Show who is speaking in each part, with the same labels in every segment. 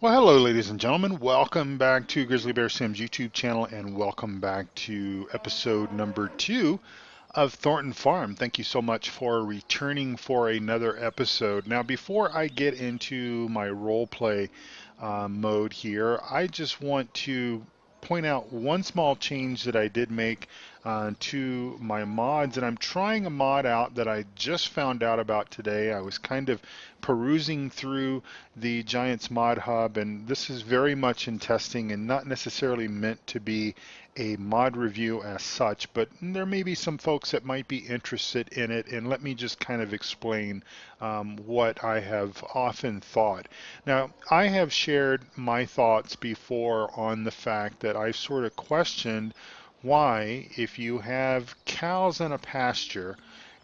Speaker 1: Well, hello, ladies and gentlemen. Welcome back to Grizzly Bear Sim's YouTube channel, and welcome back to episode number 2 of Thornton Farm. Thank you so much for returning for another episode. Now, before I get into my role play mode here, I just want to point out one small change that I did make to my mods, and I'm trying a mod out that I just found out about today. I was kind of perusing through the Giants mod hub, and this is very much in testing and not necessarily meant to be a mod review as such, but there may be some folks that might be interested in it, and let me just kind of explain what I have often thought. Now, I have shared my thoughts before on the fact that I've sort of questioned why, if you have cows in a pasture,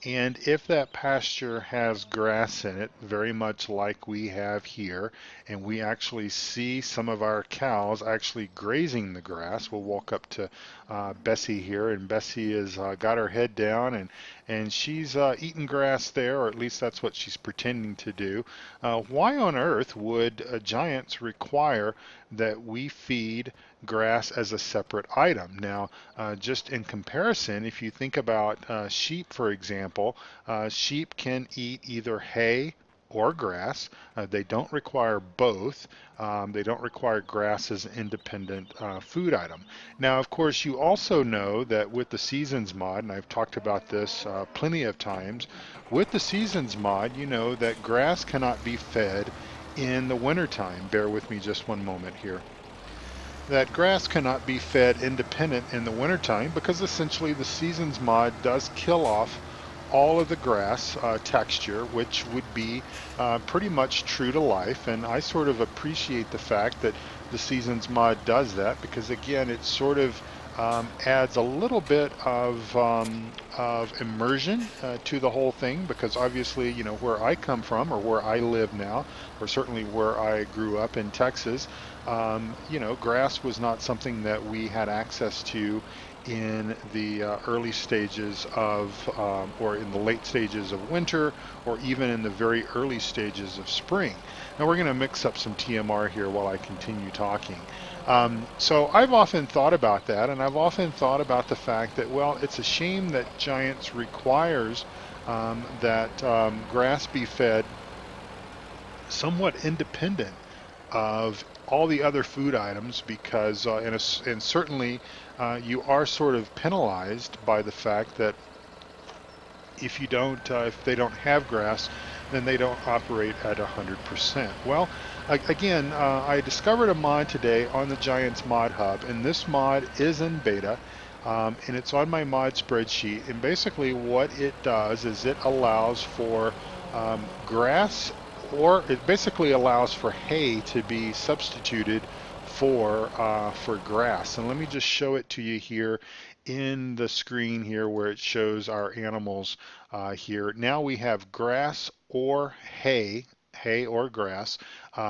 Speaker 1: and if that pasture has grass in it, very much like we have here, and we actually see some of our cows actually grazing the grass, we'll walk up to Bessie here, and Bessie has got her head down, and she's eating grass there, or at least that's what she's pretending to do. Why on earth would Giants require that we feed grass as a separate item? Now, just in comparison, if you think about sheep, for example, sheep can eat either hay or grass. They don't require both. They don't require grass as an independent food item. Now, of course, you also know that with the Seasons mod, and I've talked about this plenty of times, with the Seasons mod, you know that grass cannot be fed in the wintertime. Bear with me just one moment here. That grass cannot be fed independent in the wintertime because essentially the Seasons mod does kill off all of the grass texture, which would be pretty much true to life. And I sort of appreciate the fact that the Seasons mod does that because, again, it sort of adds a little bit of immersion to the whole thing, because obviously, you know, where I come from, or where I live now, or certainly where I grew up in Texas, you know, grass was not something that we had access to in the early stages of, or in the late stages of winter, or even in the very early stages of spring. Now we're going to mix up some TMR here while I continue talking. So I've often thought about that, and I've often thought about the fact that, well, it's a shame that Giants requires that grass be fed somewhat independent of all the other food items, because and certainly you are sort of penalized by the fact that if you don't, if they don't have grass, then they don't operate at 100%. Well, again, I discovered a mod today on the Giants mod hub, and this mod is in beta, and it's on my mod spreadsheet. And basically, what it does is it allows for grass, or it basically allows for hay to be substituted for grass. And let me just show it to you here in the screen here where it shows our animals here. Now we have grass or hay or grass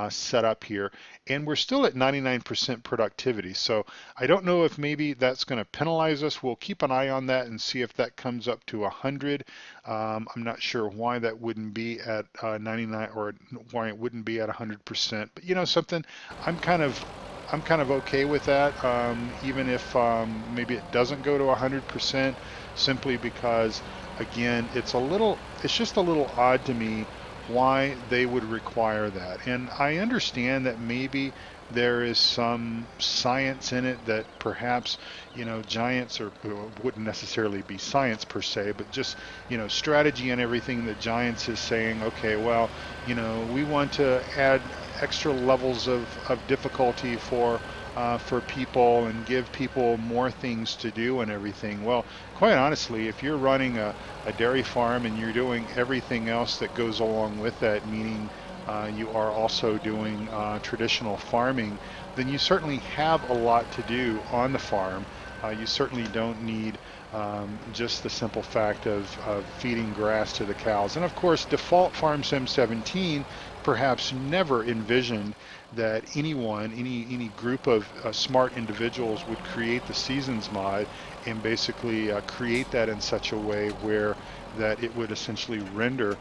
Speaker 1: set up here, and we're still at 99% productivity. So I don't know if maybe that's going to penalize us. We'll keep an eye on that and see if that comes up to 100. I'm not sure why that wouldn't be at 99, or why it wouldn't be at 100%. But you know something, I'm kind of okay with that, even if maybe it doesn't go to 100%, simply because, again, it's just a little odd to me why they would require that. And I understand that maybe there is some science in it, that perhaps, you know, Giants, or wouldn't necessarily be science per se, but just, you know, strategy and everything, that Giants is saying, okay, well, you know, we want to add extra levels of difficulty for people, and give people more things to do and everything. Well, quite honestly, if you're running a dairy farm and you're doing everything else that goes along with that, meaning you are also doing traditional farming, then you certainly have a lot to do on the farm. You certainly don't need just the simple fact of feeding grass to the cows. And of course, default Farm Sim 17 perhaps never envisioned that anyone, any group of smart individuals would create the seasons mod and basically create that in such a way where that it would essentially render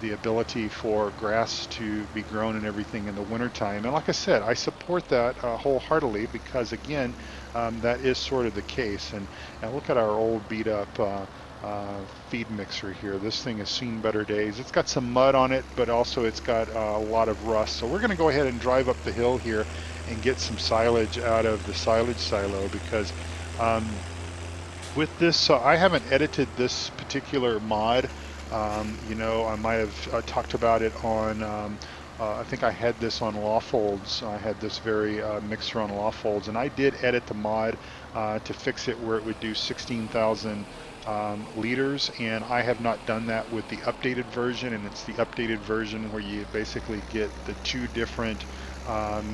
Speaker 1: the ability for grass to be grown and everything in the wintertime. And like I said, I support that wholeheartedly because, again, that is sort of the case. And look at our old beat up feed mixer here. This thing has seen better days. It's got some mud on it, but also it's got a lot of rust. So we're going to go ahead and drive up the hill here and get some silage out of the silage silo because um, with this, I haven't edited this particular mod. I might have talked about it on, I think I had this on Lawfolds. I had this very mixer on Lawfolds, and I did edit the mod to fix it where it would do 16,000 liters, and I have not done that with the updated version, and it's the updated version where you basically get the two different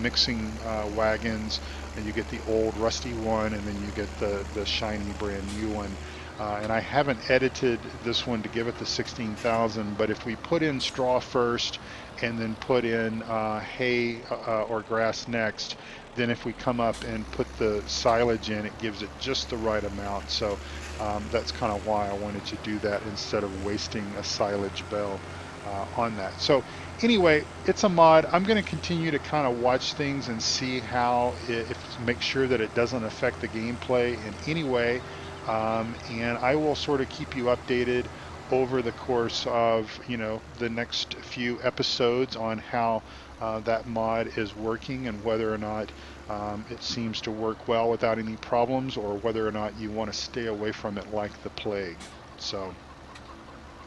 Speaker 1: mixing wagons, and you get the old rusty one, and then you get the shiny brand new one. And I haven't edited this one to give it the 16,000, but if we put in straw first and then put in hay or grass next, then if we come up and put the silage in, it gives it just the right amount. So that's kind of why I wanted to do that instead of wasting a silage bale on that. So anyway, it's a mod. I'm going to continue to kind of watch things and see how make sure that it doesn't affect the gameplay in any way. And I will sort of keep you updated over the course of the next few episodes on how that mod is working and whether or not it seems to work well without any problems, or whether or not you want to stay away from it like the plague. So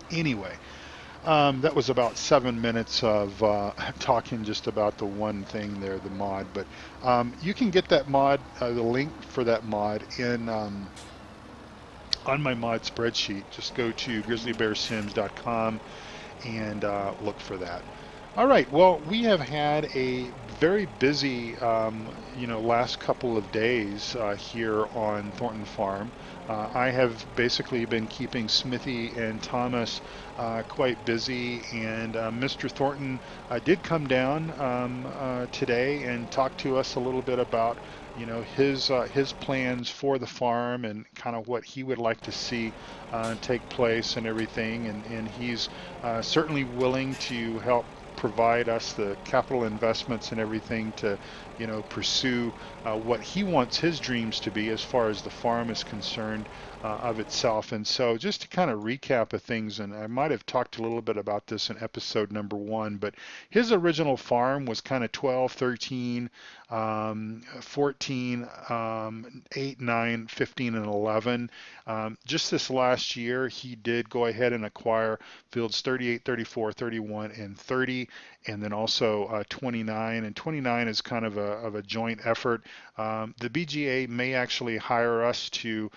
Speaker 1: anyway, that was about 7 minutes of talking just about the one thing there, the mod. But you can get that mod, the link for that mod in on my mod spreadsheet. Just go to grizzlybearsims.com and look for that. All right, well, we have had a very busy, last couple of days here on Thornton Farm. I have basically been keeping Smithy and Thomas quite busy, and Mr. Thornton did come down today and talk to us a little bit about his plans for the farm and kind of what he would like to see take place and everything, and he's certainly willing to help provide us the capital investments and everything to pursue what he wants his dreams to be as far as the farm is concerned of itself. And so just to kind of recap of things, and I might have talked a little bit about this in episode number 1, but his original farm was kind of 12, 13, 14, 8, 9, 15, and 11. Just this last year, he did go ahead and acquire fields 38, 34, 31, and 30, and then also 29. And 29 is kind of a joint effort. The BGA may actually hire us to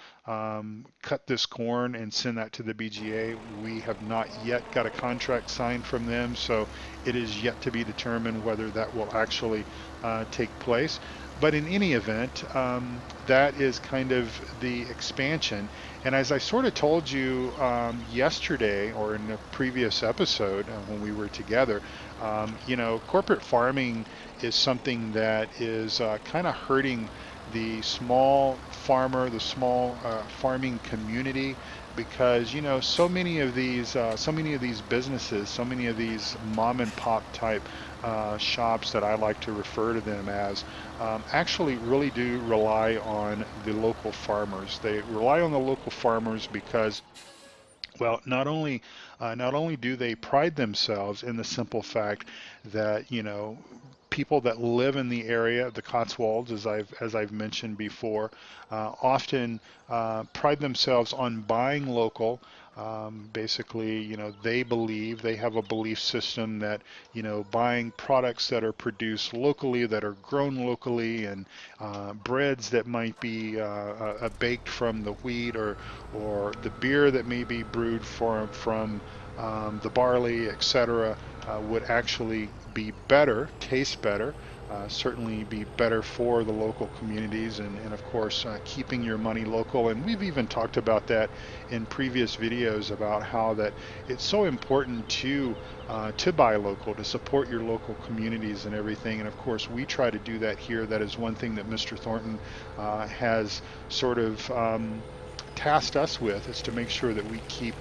Speaker 1: cut this corn and send that to the BGA. We have not yet got a contract signed from them, so it is yet to be determined whether that will actually take place. But in any event, that is kind of the expansion. And as I sort of told you yesterday, or in a previous episode when we were together, corporate farming is something that is kind of hurting the small farmer, the small farming community, because so many of these businesses, so many of these mom and pop type shops that I like to refer to them as, actually really do rely on the local farmers. They rely on the local farmers because, well, not only do they pride themselves in the simple fact that people that live in the area, the Cotswolds, as I've mentioned before, often pride themselves on buying local. Basically, they have a belief system that buying products that are produced locally, that are grown locally, and breads that might be baked from the wheat, or the beer that may be brewed from the barley, etc., would actually be better, taste better, certainly be better for the local communities, and of course keeping your money local. And we've even talked about that in previous videos about how that it's so important to buy local, to support your local communities and everything. And of course we try to do that here. That is one thing that Mr. Thornton has sort of tasked us with, is to make sure that we keep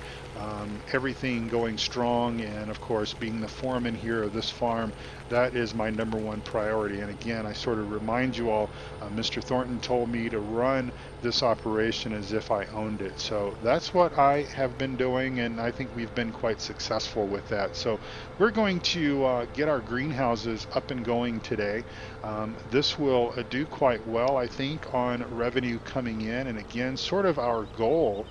Speaker 1: everything going strong. And of course, being the foreman here of this farm, that is my number one priority. And again, I sort of remind you all, Mr. Thornton told me to run this operation as if I owned it. So that's what I have been doing, and I think we've been quite successful with that. So we're going to get our greenhouses up and going today. This will do quite well, I think, on revenue coming in. And again, sort of our goal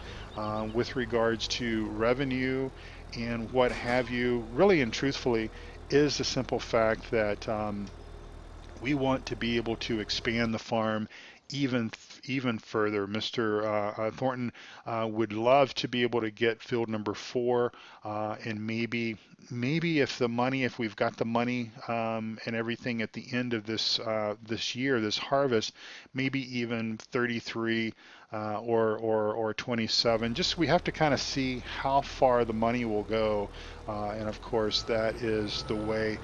Speaker 1: with regards to revenue and what have you, really and truthfully, is the simple fact that we want to be able to expand the farm even further. Mr. Thornton would love to be able to get field number 4, and maybe if we've got the money and everything at the end of this year, this harvest, maybe even 33 or 27. Just we have to kind of see how far the money will go, and of course that is the way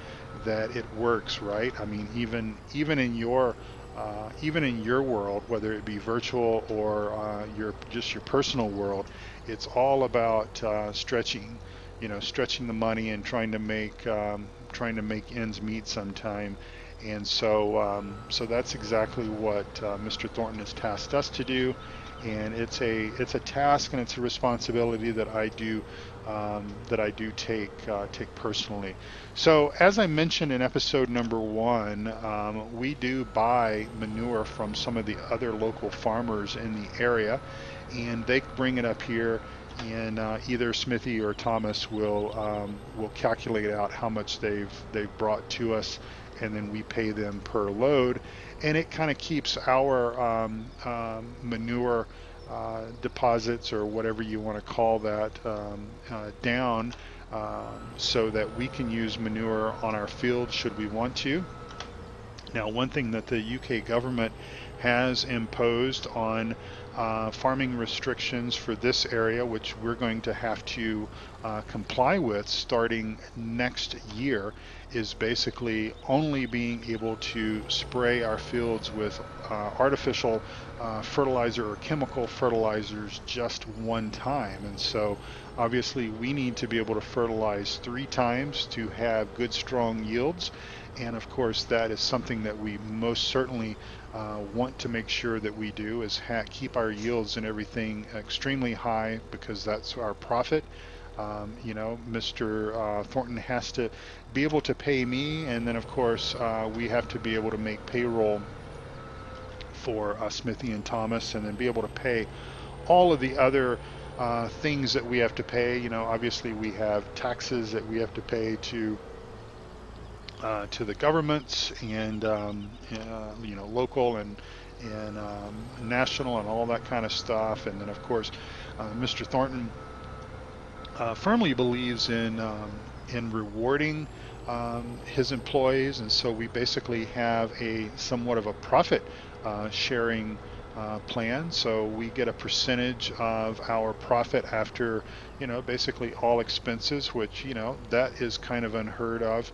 Speaker 1: that it works, right? I mean, even in your world, whether it be virtual or your personal world, it's all about stretching the money and trying to make ends meet sometime. And so that's exactly what Mr. Thornton has tasked us to do, and it's a task and it's a responsibility that I do take personally. So as I mentioned in episode number 1, we do buy manure from some of the other local farmers in the area, and they bring it up here, and either Smithy or Thomas will calculate out how much they've brought to us, and then we pay them per load, and it kind of keeps our manure deposits, or whatever you want to call that, down, so that we can use manure on our field should we want to. Now, one thing that the UK government has imposed on farming restrictions for this area, which we're going to have to comply with starting next year, is basically only being able to spray our fields with artificial fertilizer or chemical fertilizers just one time. And so obviously we need to be able to fertilize 3 times to have good strong yields. And of course that is something that we most certainly want to make sure that we do, is keep our yields and everything extremely high, because that's our profit. Mr. Thornton has to be able to pay me, and then of course we have to be able to make payroll for Smithy and Thomas, and then be able to pay all of the other things that we have to pay. Obviously we have taxes that we have to pay to the governments, and local and national and all that kind of stuff. And then of course Mr. Thornton firmly believes in rewarding his employees, and so we basically have a somewhat of a profit sharing plan. So we get a percentage of our profit after basically all expenses, which that is kind of unheard of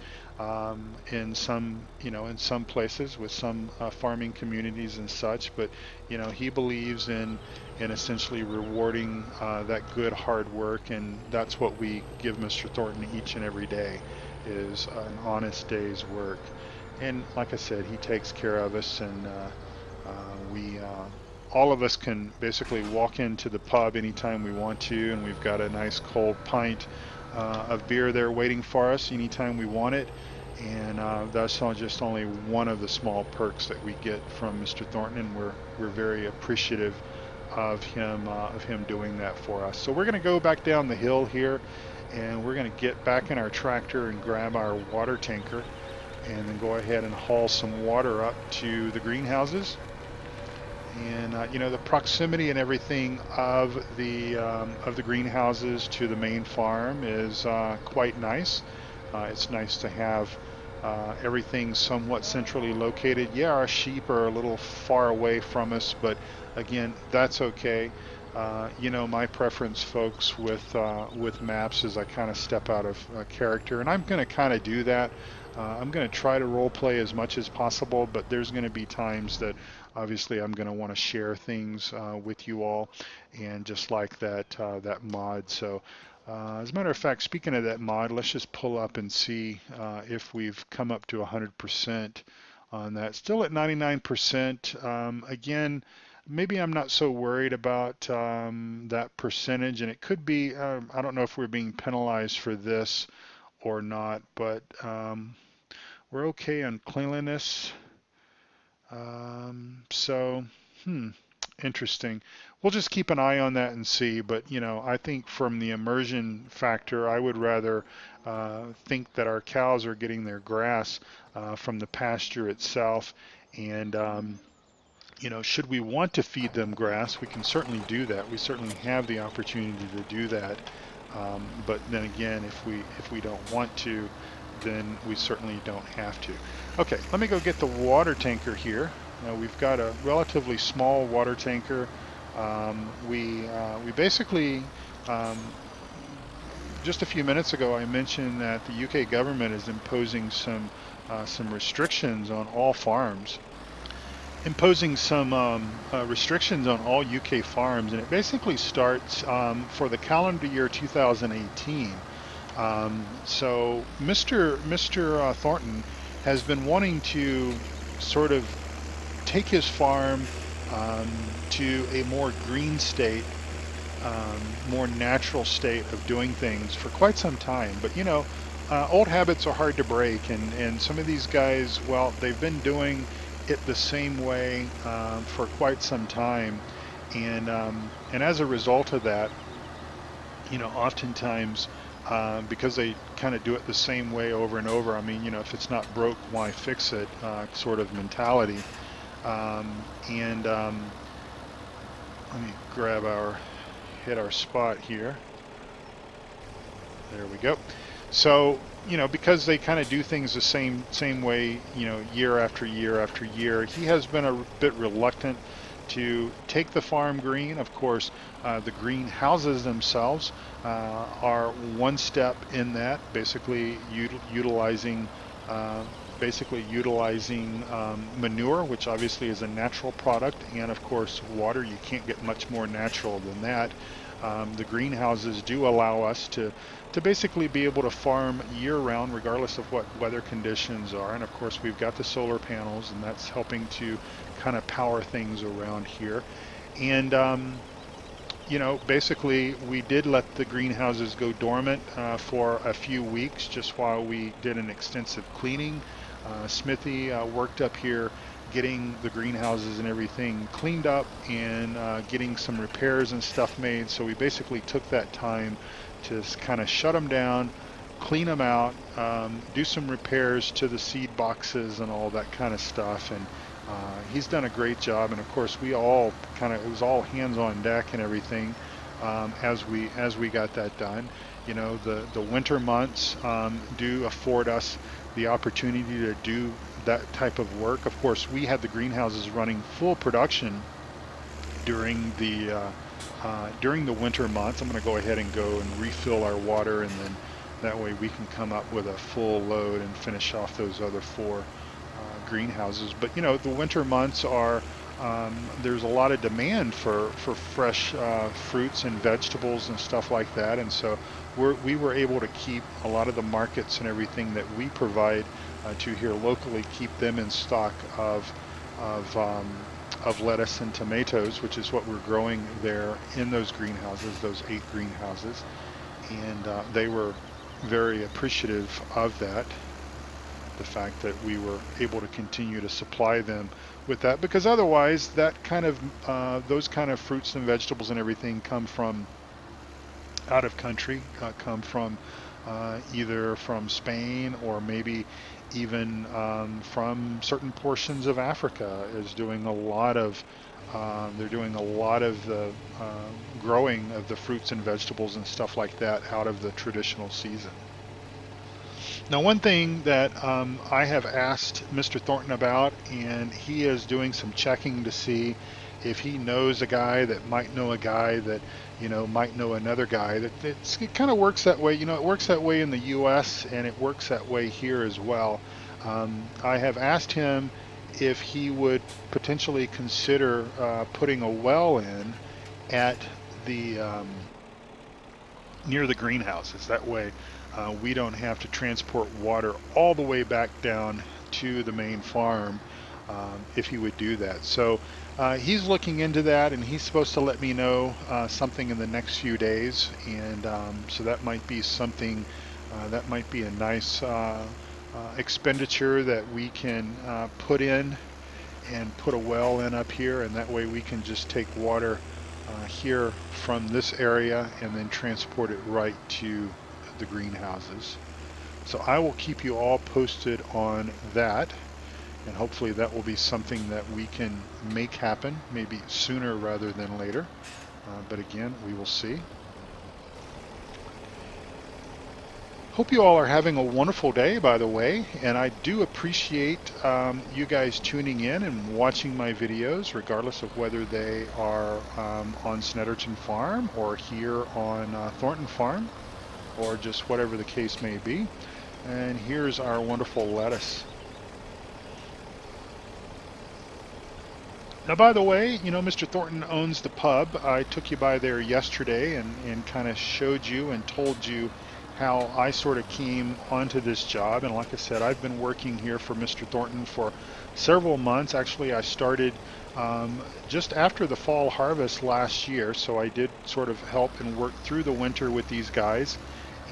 Speaker 1: in some places with some farming communities and such. But he believes in essentially rewarding that good hard work, and that's what we give Mr. Thornton each and every day, is an honest day's work. And like I said, he takes care of us, and we all of us can basically walk into the pub anytime we want to, and we've got a nice cold pint of beer there waiting for us anytime we want it. And that's just only one of the small perks that we get from Mr. Thornton, and we're very appreciative of him doing that for us. So we're going to go back down the hill here, and we're going to get back in our tractor and grab our water tanker, and then go ahead and haul some water up to the greenhouses. And the proximity and everything of the greenhouses to the main farm is quite nice. It's nice to have Everything's somewhat centrally located. Yeah, our sheep are a little far away from us, but again, that's okay. You know, my preference, folks, with maps is I kind of step out of character, and I'm going to kind of do that. I'm going to try to role play as much as possible, but there's going to be times that obviously I'm going to want to share things with you all, and just like that mod. So, as a matter of fact, speaking of that mod, let's just pull up and see if we've come up to 100% on that. Still at 99%. Again, maybe I'm not so worried about that percentage, and it could be, I don't know if we're being penalized for this or not, but we're okay on cleanliness. So, interesting. We'll just keep an eye on that and see, but you know, I think from the immersion factor, I would rather think that our cows are getting their grass from the pasture itself, and you know, should we want to feed them grass, we can certainly do that. We certainly have the opportunity to do that. But then again, if we don't want to, then we certainly don't have to. Okay, let me go get the water tanker here. We've got a relatively small water tanker. We basically just a few minutes ago I mentioned that the UK government is imposing some restrictions on all farms. Imposing some restrictions on all UK farms, and it basically starts for the calendar year 2018. So Mr. Thornton has been wanting to sort of take his farm to a more green state, more natural state of doing things for quite some time. But you know, old habits are hard to break, and some of these guys, well, they've been doing it the same way for quite some time, and as a result of that, you know, oftentimes because they kind of do it the same way over and over. I mean, you know, if it's not broke, why fix it? Sort of mentality. And let me hit our spot here. There we go. So, you know, because they kind of do things the same way, you know, year after year after year, he has been a bit reluctant to take the farm green. Of course, the greenhouses themselves are one step in that, basically utilizing manure, which obviously is a natural product, and of course water. You can't get much more natural than that. The greenhouses do allow us to basically be able to farm year-round regardless of what weather conditions are, and of course we've got the solar panels, and that's helping to kind of power things around here. And you know, basically we did let the greenhouses go dormant for a few weeks just while we did an extensive cleaning. Smithy worked up here getting the greenhouses and everything cleaned up, and getting some repairs and stuff made. So we basically took that time to kind of shut them down, clean them out, do some repairs to the seed boxes and all that kind of stuff. And he's done a great job. And of course we all it was all hands on deck and everything as we got that done. You know, the winter months do afford us the opportunity to do that type of work. Of course, we had the greenhouses running full production during the winter months. I'm going to go ahead and go and refill our water, and then that way we can come up with a full load and finish off those other four greenhouses. But you know, the winter months are there's a lot of demand for fresh fruits and vegetables and stuff like that, and so we were able to keep a lot of the markets and everything that we provide to here locally, keep them in stock of lettuce and tomatoes, which is what we're growing there in those greenhouses, those 8 greenhouses. And they were very appreciative of that, the fact that we were able to continue to supply them with that, because otherwise that kind of those kind of fruits and vegetables and everything come from out of country, come from either from Spain or maybe even from certain portions of Africa. Is doing a lot of they're doing a lot of the growing of the fruits and vegetables and stuff like that out of the traditional season. Now, one thing that I have asked Mr. Thornton about, and he is doing some checking to see if he knows a guy that might know a guy that, might know another guy. It kind of works that way. It works that way in the U.S. and it works that way here as well. I have asked him if he would potentially consider putting a well in at the near the greenhouses. That way, we don't have to transport water all the way back down to the main farm if he would do that. So he's looking into that, and he's supposed to let me know something in the next few days. And so that might be something, that might be a nice expenditure that we can put in and put a well in up here, and that way we can just take water here from this area and then transport it right to the greenhouses. So I will keep you all posted on that, and hopefully that will be something that we can make happen, maybe sooner rather than later. But again, we will see. Hope you all are having a wonderful day, by the way, and I do appreciate you guys tuning in and watching my videos, regardless of whether they are on Snetterton Farm or here on Thornton Farm, or just whatever the case may be. And here's our wonderful lettuce. Now, by the way, Mr. Thornton owns the pub. I took you by there yesterday and kind of showed you and told you how I sort of came onto this job. And like I said, I've been working here for Mr. Thornton for several months. Actually, I started just after the fall harvest last year, so I did sort of help and work through the winter with these guys.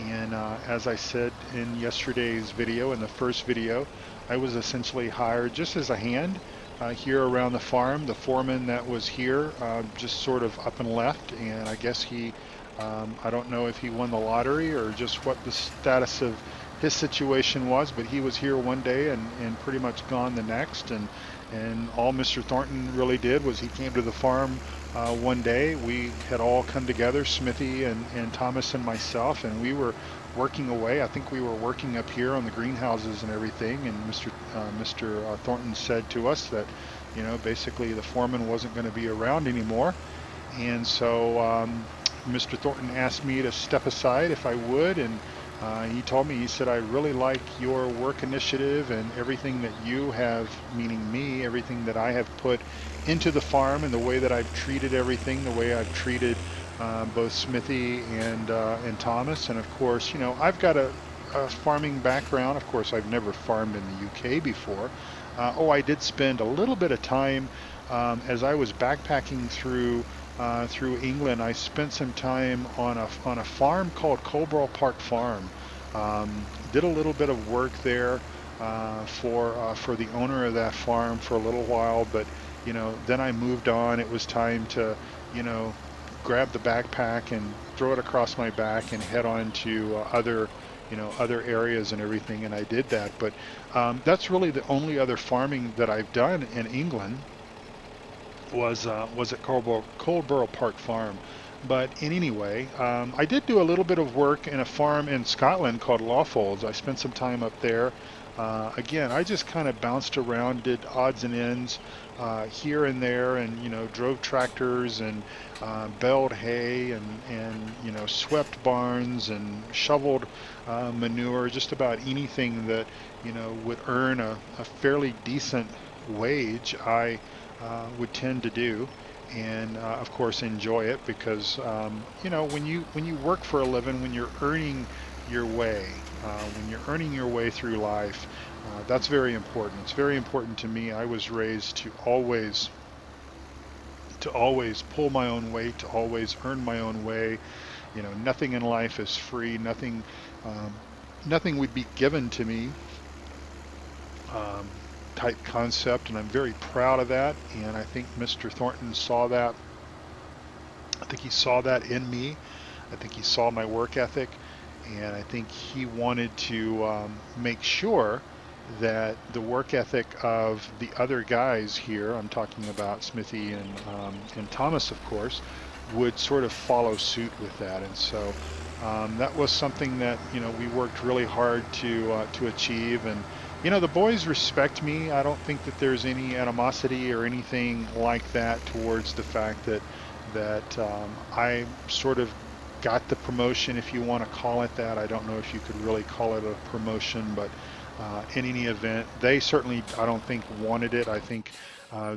Speaker 1: And as I said in yesterday's video, in the first video, I was essentially hired just as a hand here around the farm. The foreman that was here just sort of up and left, and I guess he I don't know if he won the lottery or just what the status of his situation was, but he was here one day and pretty much gone the next. And all Mr. Thornton really did was he came to the farm one day. We had all come together, Smithy and Thomas and myself, and we were working away. I think we were working up here on the greenhouses and everything. And Mr. Thornton said to us that, basically the foreman wasn't going to be around anymore. And so Mr. Thornton asked me to step aside if I would, and he told me, he said, I really like your work initiative and everything that you have, meaning me, everything that I have put into the farm and the way that I've treated everything, the way I've treated both Smithy and Thomas. And of course, I've got a farming background. Of course, I've never farmed in the UK before. I did spend a little bit of time as I was backpacking through England. I spent some time on a farm called Cotswolds Park Farm. Did a little bit of work there for the owner of that farm for a little while, but then I moved on. It was time to grab the backpack and throw it across my back and head on to other areas and everything, and I did that. But that's really the only other farming that I've done in England was at Coldborough Park Farm. But in any way, I did do a little bit of work in a farm in Scotland called Cotswolds. I spent some time up there. Again, I just kind of bounced around, did odds and ends here and there, and drove tractors and baled hay and swept barns and shoveled manure, just about anything that would earn a fairly decent wage. I would tend to do, and of course enjoy it, because when you work for a living, when you're earning your way, through life, that's very important. It's very important to me. I was raised to always pull my own weight, to always earn my own way. Nothing in life is free. Nothing would be given to me. Type concept, and I'm very proud of that, and I think Mr. Thornton saw that. I think he saw that in me. I think he saw my work ethic, and I think he wanted to make sure that the work ethic of the other guys here, I'm talking about Smithy and Thomas, of course, would sort of follow suit with that. And so That was something that we worked really hard to achieve, and the boys respect me. I don't think that there's any animosity or anything like that towards the fact that I sort of got the promotion, if you want to call it that. I don't know if you could really call it a promotion, but in any event, they certainly, I don't think, wanted it. I think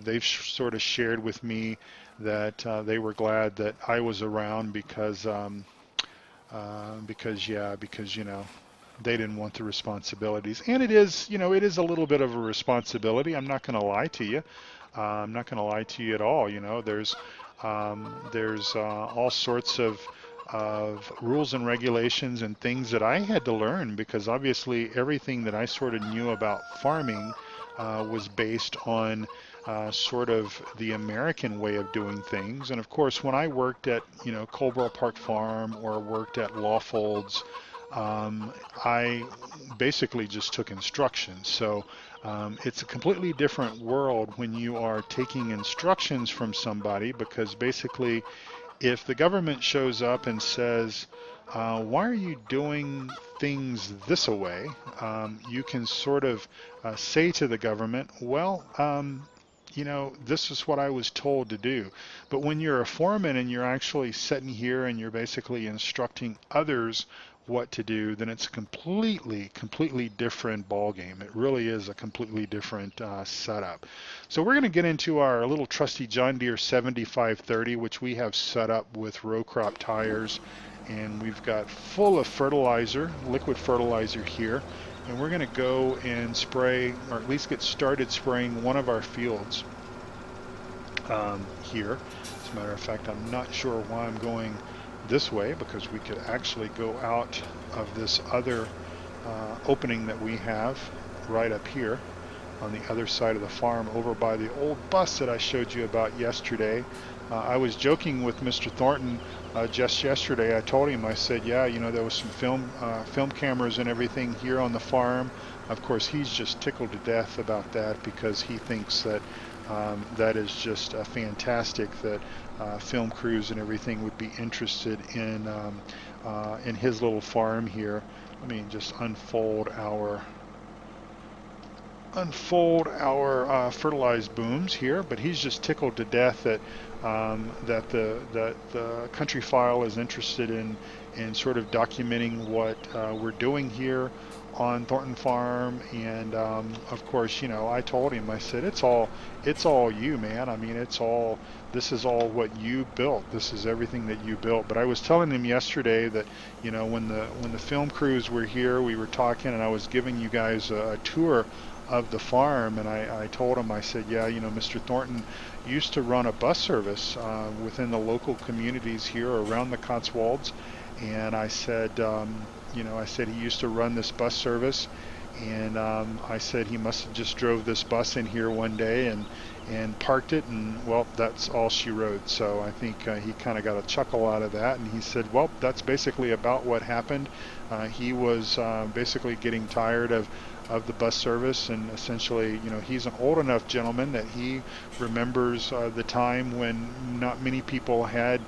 Speaker 1: they've sort of shared with me that they were glad that I was around because they didn't want the responsibilities, and it is a little bit of a responsibility. I'm not going to lie to you. I'm not going to lie to you at all. There's all sorts of rules and regulations and things that I had to learn, because obviously everything that I sort of knew about farming was based on sort of the American way of doing things. And of course, when I worked at Colborough Park Farm or worked at Lawfolds, I basically just took instructions. So it's a completely different world when you are taking instructions from somebody, because basically if the government shows up and says, why are you doing things this way? You can sort of say to the government, well, this is what I was told to do. But when you're a foreman and you're actually sitting here and you're basically instructing others what to do, then it's a completely different ball game. It really is a completely different setup. So we're going to get into our little trusty John Deere 7530, which we have set up with row crop tires, and we've got full of fertilizer, liquid fertilizer here, and we're going to go and spray, or at least get started spraying one of our fields here. As a matter of fact, I'm not sure why I'm going this way, because we could actually go out of this other opening that we have right up here on the other side of the farm, over by the old bus that I showed you about yesterday. I was joking with Mr. Thornton just yesterday. I told him, I said, yeah, there was some film cameras and everything here on the farm. Of course, he's just tickled to death about that, because he thinks that that is just fantastic that film crews and everything would be interested in his little farm here. Let me just unfold our fertilized booms here, but he's just tickled to death that the country file is interested in sort of documenting what we're doing here on Thornton Farm. And of course, I told him, I said, it's all you, man. I mean, this is all what you built. This is everything that you built. But I was telling him yesterday that when the film crews were here, we were talking, and I was giving you guys a tour of the farm, and I told him, I said, yeah, Mr. Thornton used to run a bus service within the local communities here around the Cotswolds. And I said, I said he used to run this bus service, and I said he must have just drove this bus in here one day and parked it, and well, that's all she wrote. So I think he kind of got a chuckle out of that, and he said, well, that's basically about what happened. He was basically getting tired of the bus service, and essentially, he's an old enough gentleman that he remembers the time when not many people had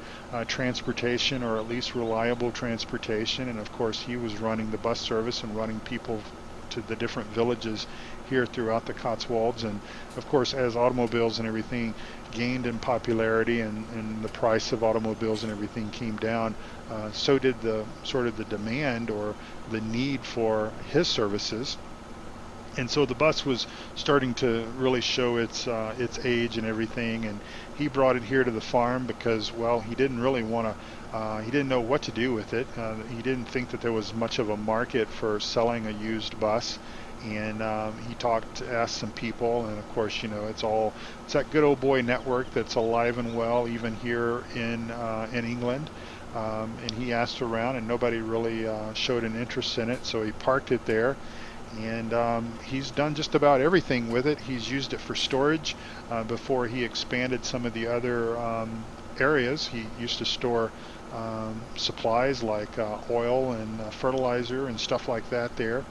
Speaker 1: transportation, or at least reliable transportation, and of course he was running the bus service and running people to the different villages here throughout the Cotswolds. And of course, as automobiles and everything gained in popularity, and the price of automobiles and everything came down, so did the sort of the demand or the need for his services. And so the bus was starting to really show its age and everything, and he brought it here to the farm because, well, he didn't really want to, he didn't know what to do with it. He didn't think that there was much of a market for selling a used bus, and he asked some people, and of course, it's that good old boy network that's alive and well even here in England. And he asked around, and nobody really showed an interest in it, so he parked it there. And he's done just about everything with it. He's used it for storage before he expanded some of the other areas. He used to store supplies like oil and fertilizer and stuff like that there.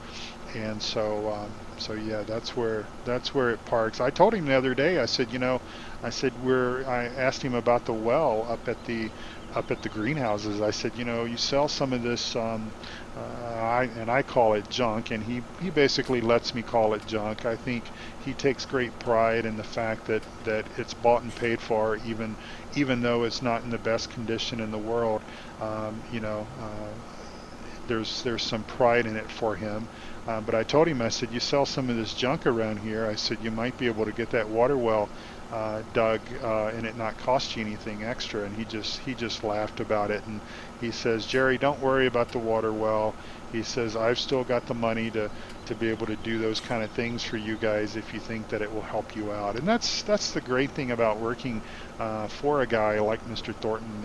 Speaker 1: And so So yeah, that's where it parks. I told him the other day. I said, I asked him about the well up at the greenhouses. I said, you sell some of this, I call it junk, and he basically lets me call it junk. I think he takes great pride in the fact that it's bought and paid for, even though it's not in the best condition in the world. Um, you know, there's some pride in it for him. But I told him, I said, you sell some of this junk around here. I said, you might be able to get that water well dug and it not cost you anything extra. And he just laughed about it. And he says, Jerry, don't worry about the water well. He says, I've still got the money to be able to do those kind of things for you guys if you think that it will help you out. And that's the great thing about working for a guy like Mr. Thornton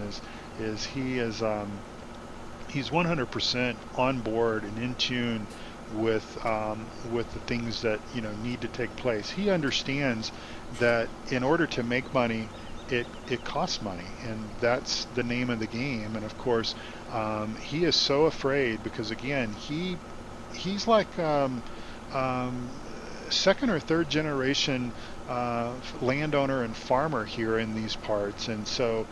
Speaker 1: is he's 100% on board and in tune with the things that need to take place. He understands that in order to make money, it costs money, and that's the name of the game. And of course, he is so afraid because again, he's like second or third generation landowner and farmer here in these parts, and so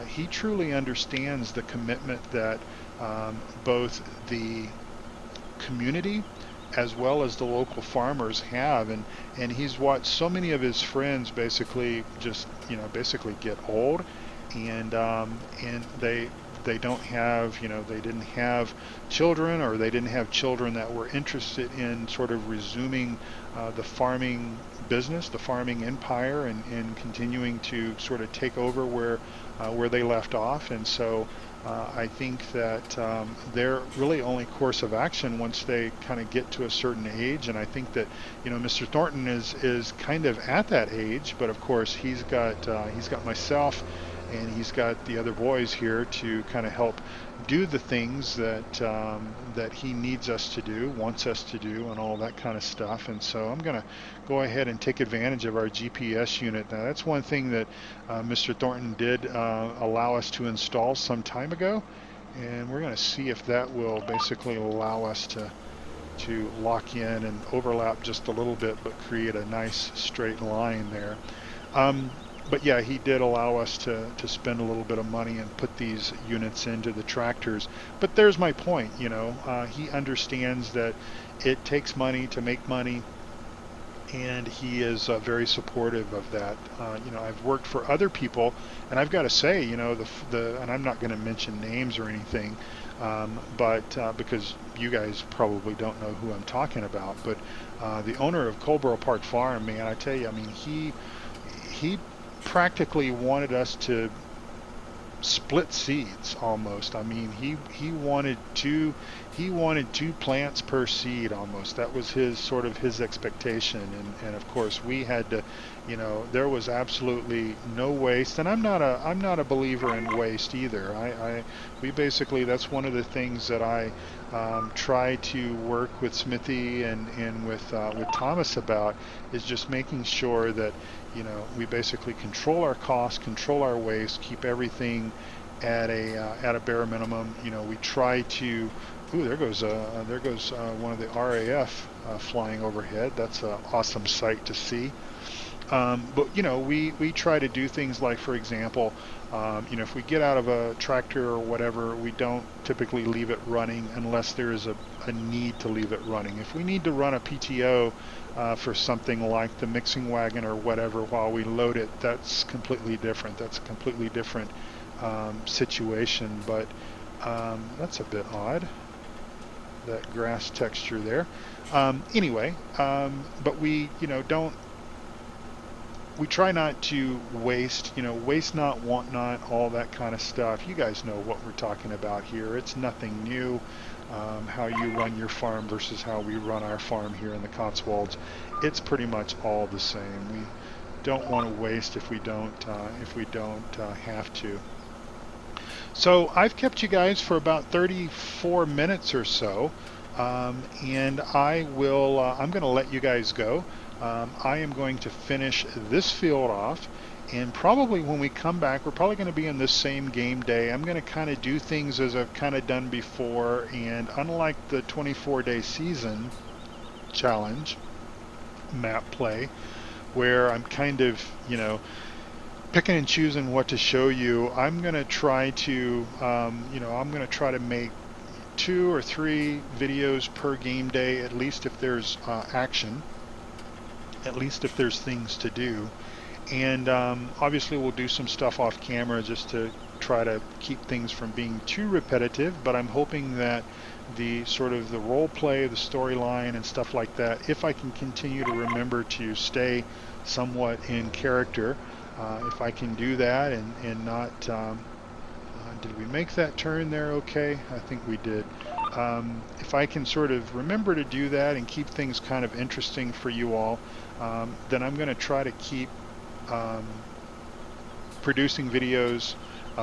Speaker 1: he truly understands the commitment that both the community as well as the local farmers have, and he's watched so many of his friends basically just basically get old, and they don't have they didn't have children, or they didn't have children that were interested in sort of resuming the farming business, the farming empire, and continuing to sort of take over where they left off. And so I think that their really only course of action once they kind of get to a certain age, and I think that Mr. Thornton is kind of at that age, but of course he's got myself and he's got the other boys here to kind of help do the things that he needs us to do, wants us to do, and all that kind of stuff. And so I'm going to go ahead and take advantage of our GPS unit. Now that's one thing that Mr. Thornton did allow us to install some time ago, and we're going to see if that will basically allow us to lock in and overlap just a little bit, but create a nice straight line there. But yeah, he did allow us to spend a little bit of money and put these units into the tractors. But there's my point, he understands that it takes money to make money, and he is very supportive of that. I've worked for other people, and I've got to say, and I'm not going to mention names or anything, but because you guys probably don't know who I'm talking about, but the owner of Coleborough Park Farm, man, I tell you, I mean, he practically wanted us to split seeds almost. I mean, he wanted two plants per seed almost. That was his expectation, and of course we had to, there was absolutely no waste, and I'm not a believer in waste either. We basically, that's one of the things that I try to work with Smithy and with Thomas about, is just making sure that we basically control our costs, control our waste, keep everything at a bare minimum. We try to. Ooh, there goes one of the RAF flying overhead. That's an awesome sight to see. But we try to do things like, for example, if we get out of a tractor or whatever, we don't typically leave it running unless there is a need to leave it running. If we need to run a PTO for something like the mixing wagon or whatever while we load it, that's completely different. That's a completely different situation. But that's a bit odd, that grass texture there. Anyway, but we try not to waste, waste not, want not, all that kind of stuff. You guys know what we're talking about here. It's nothing new. How you run your farm versus how we run our farm here in the Cotswolds, it's pretty much all the same. We don't want to waste if we don't have to. So I've kept you guys for about 34 minutes or so, and I'm going to let you guys go. I am going to finish this field off, and probably when we come back, we're probably going to be in this same game day. I'm going to kind of do things as I've kind of done before, and unlike the 24-day season challenge, map play, where I'm kind of, picking and choosing what to show you. I'm going to try to, I'm going to try to make 2 or 3 videos per game day, at least if there's action, at least if there's things to do. And obviously we'll do some stuff off camera just to try to keep things from being too repetitive, but I'm hoping that the sort of the role play, the storyline and stuff like that, if I can continue to remember to stay somewhat in character, if I can do that and not, did we make that turn there okay? I think we did. If I can sort of remember to do that and keep things kind of interesting for you all, then I'm going to try to keep producing videos.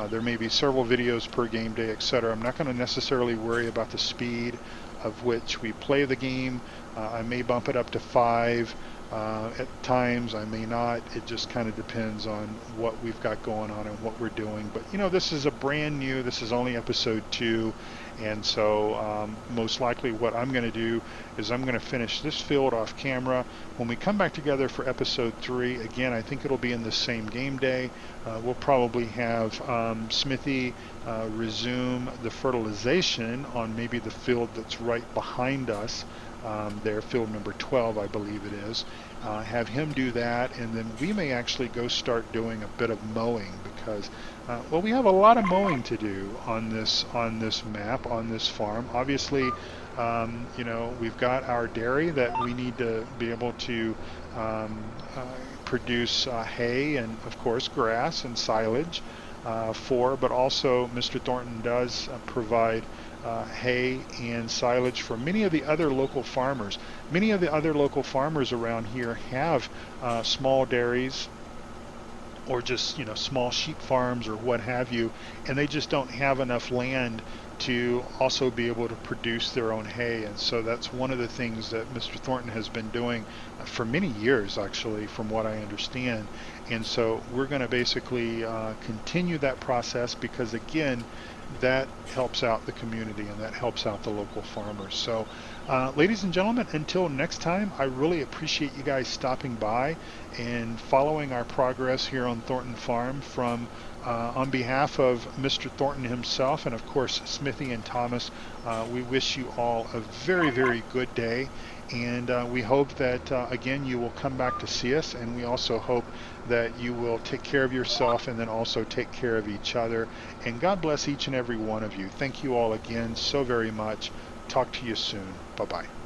Speaker 1: There may be several videos per game day, etc. I'm not going to necessarily worry about the speed of which we play the game. I may bump it up to 5 at times. I may not. It just kind of depends on what we've got going on and what we're doing. But this is this is only episode 2. And so most likely what I'm going to do is I'm going to finish this field off camera. When we come back together for episode 3, again, I think it'll be in the same game day. We'll probably have Smithy resume the fertilization on maybe the field that's right behind us. There, field number 12, I believe it is. Have him do that, and then we may actually go start doing a bit of mowing because, we have a lot of mowing to do on this map, on this farm. Obviously, we've got our dairy that we need to be able to produce hay and, of course, grass and silage for, but also Mr. Thornton does provide hay and silage for many of the other local farmers. Many of the other local farmers around here have small dairies or just small sheep farms or what have you, and they just don't have enough land to also be able to produce their own hay. And so that's one of the things that Mr. Thornton has been doing for many years, actually, from what I understand. And so we're going to basically continue that process because, again, that helps out the community and that helps out the local farmers. So ladies and gentlemen, until next time, I really appreciate you guys stopping by and following our progress here on Thornton Farm. From on behalf of Mr. Thornton himself and of course Smithy and Thomas, we wish you all a very, very good day, and we hope that again you will come back to see us, and we also hope that you will take care of yourself and then also take care of each other. And God bless each and every one of you. Thank you all again so very much. Talk to you soon. Bye-bye.